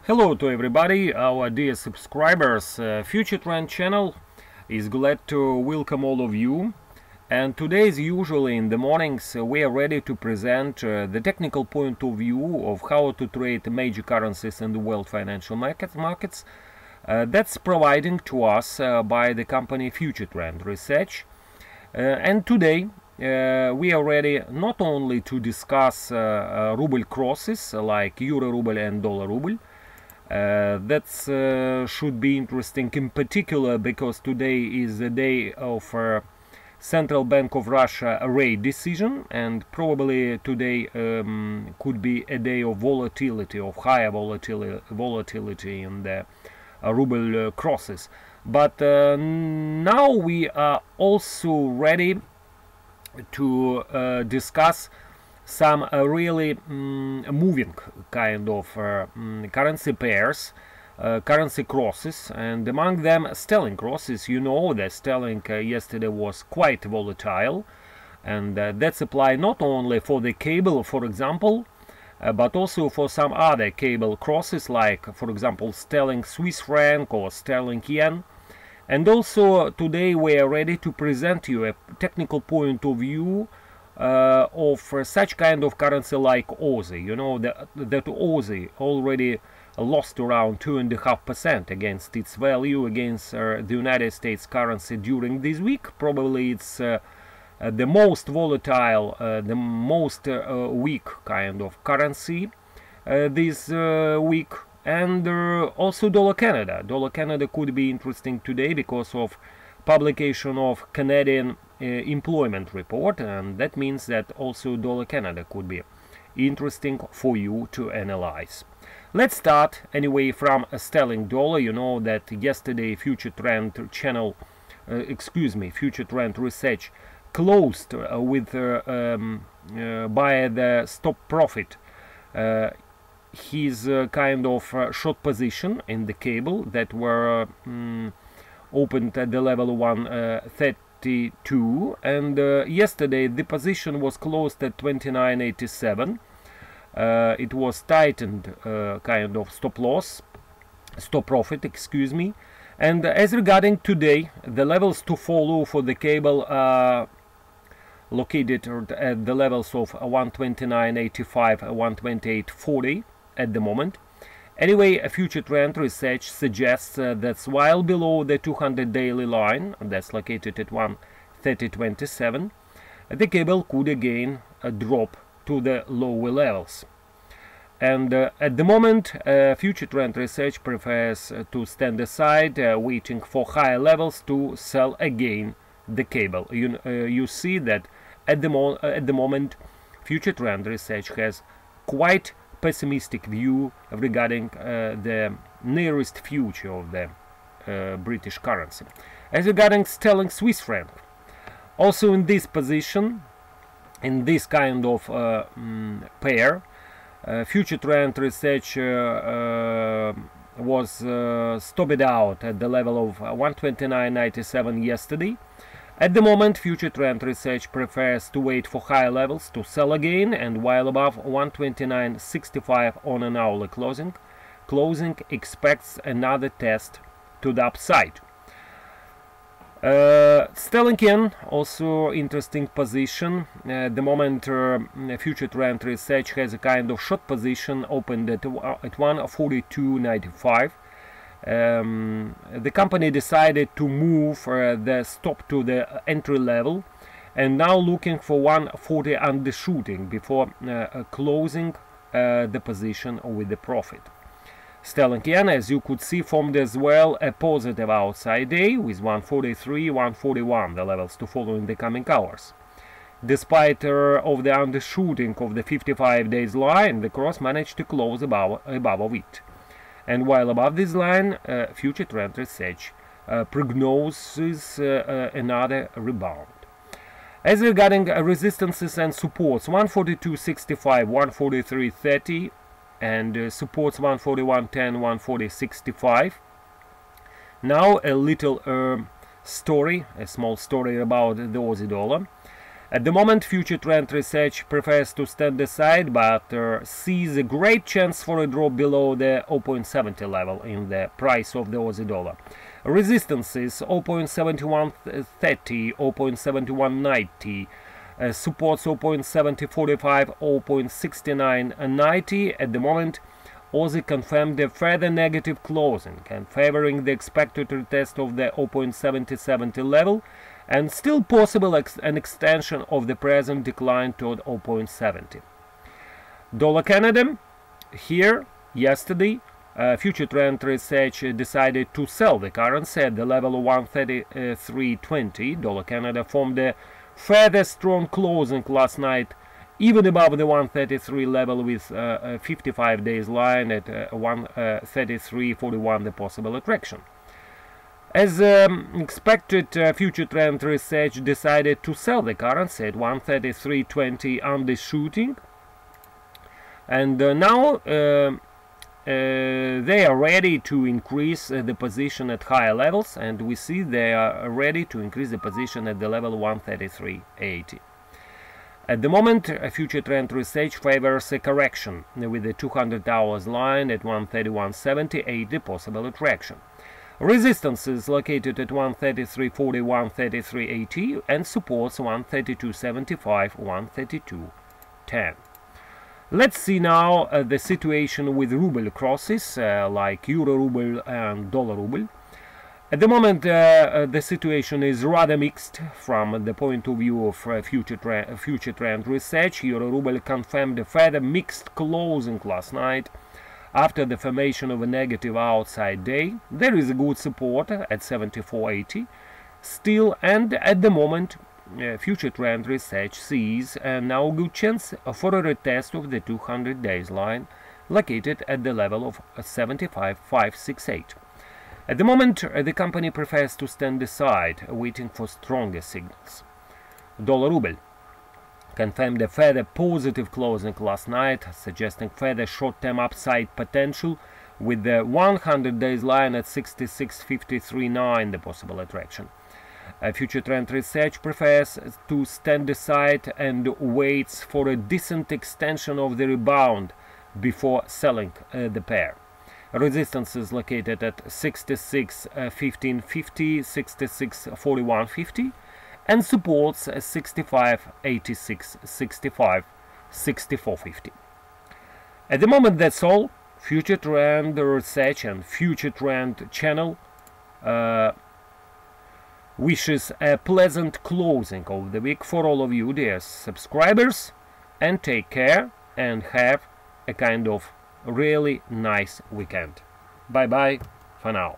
Hello to everybody, our dear subscribers. Future Trend channel is glad to welcome all of you. And today, as usually in the mornings, we are ready to present the technical point of view of how to trade major currencies in the world financial markets. That's providing to us by the company FutureTrendResearch. And today we are ready not only to discuss ruble crosses like Euro Ruble and Dollar Ruble. That should be interesting in particular because today is the day of Central Bank of Russia rate decision, and probably today could be a day of volatility, of higher volatility in the ruble crosses. But now we are also ready to discuss some really moving kind of currency pairs, currency crosses, and among them sterling crosses. You know that sterling yesterday was quite volatile, and that's applied not only for the cable, for example, but also for some other cable crosses like, for example, sterling Swiss franc or sterling yen. And also today we are ready to present you a technical point of view of such kind of currency like Aussie. You know that Aussie already lost around 2.5% against its value against the United States currency during this week. Probably it's the most volatile, the most weak kind of currency this week. And also Dollar Canada. Dollar Canada could be interesting today because of publication of Canadian employment report, and that means that also Dollar Canada could be interesting for you to analyze. Let's start anyway from a sterling dollar. You know that yesterday Future Trend channel, Future Trend Research closed with by the stop profit his kind of short position in the cable that were opened at the level 132, and yesterday the position was closed at 29.87. It was tightened kind of stop profit, and as regarding today, the levels to follow for the cable are located at the levels of 129.85, 128.40 at the moment. Anyway, Future Trend Research suggests that while below the 200 daily line, that's located at 130.27, the cable could again drop to the lower levels. And at the moment, Future Trend Research prefers to stand aside, waiting for higher levels to sell again the cable. You see that at the moment, Future Trend Research has quite pessimistic view regarding the nearest future of the British currency. As regarding sterling Swiss franc, also in this position, in this kind of pair, Future Trend Research was stopped out at the level of 129.97 yesterday. At the moment, Future Trend Research prefers to wait for higher levels to sell again, and while above 129.65 on an hourly closing expects another test to the upside. Sterling yen, also interesting position. At the moment, Future Trend Research has a kind of short position opened at 142.95. The company decided to move the stop to the entry level, and now looking for 140 undershooting before closing the position with the profit. Sterling yen, as you could see, formed as well a positive outside day with 143, 141, the levels to follow in the coming hours. Despite of the undershooting of the 55 days line, the cross managed to close above of it. And while above this line, Future Trend Research prognoses another rebound. As regarding resistances and supports, 142.65, 143.30, and supports 141.10, 140.65. Now a little story, a small story about the Aussie dollar. At the moment, Future Trend Research prefers to stand aside, but sees a great chance for a drop below the 0.70 level in the price of the Aussie dollar. Resistances 0.7130, 0.7190, supports 0.7045, 0.6990. At the moment, Aussie confirmed a further negative closing and favoring the expected retest of the 0.7070 level, and still possible an extension of the present decline toward 0.70. Dollar Canada, here yesterday, Future Trend Research decided to sell the currency at the level of 133.20. Dollar Canada formed a further strong closing last night, even above the 133 level, with a 55 days line at 133.41, the possible attraction. As expected, Future Trend Research decided to sell the currency at 133.20 undershooting, and now they are ready to increase the position at higher levels, and we see they are ready to increase the position at the level 133.80. At the moment, Future Trend Research favors a correction with the 200 hours line at 131.78, the possible attraction. Resistance is located at 133.40, 133.80, and supports 132.75, 132.10. Let's see now the situation with ruble crosses like Euro Ruble and Dollar Ruble. At the moment, the situation is rather mixed from the point of view of Future Trend Research. Euro Ruble confirmed a further mixed closing last night after the formation of a negative outside day. There is a good support at 74.80 still, and at the moment Future Trend Research sees now a good chance for a retest of the 200 days line located at the level of 75.568. At the moment, the company prefers to stand aside, waiting for stronger signals. Dollar Ruble confirmed a further positive closing last night, suggesting further short-term upside potential, with the 100 days line at 66.539, the possible attraction. Future Trend Research prefers to stand aside and waits for a decent extension of the rebound before selling the pair. Resistance is located at 66.1550, 66.4150, and supports 65.86, 65.6450. At the moment, that's all. Future Trend Research and Future Trend channel wishes a pleasant closing of the week for all of you, dear subscribers, and take care and have a kind of really nice weekend. Bye bye for now.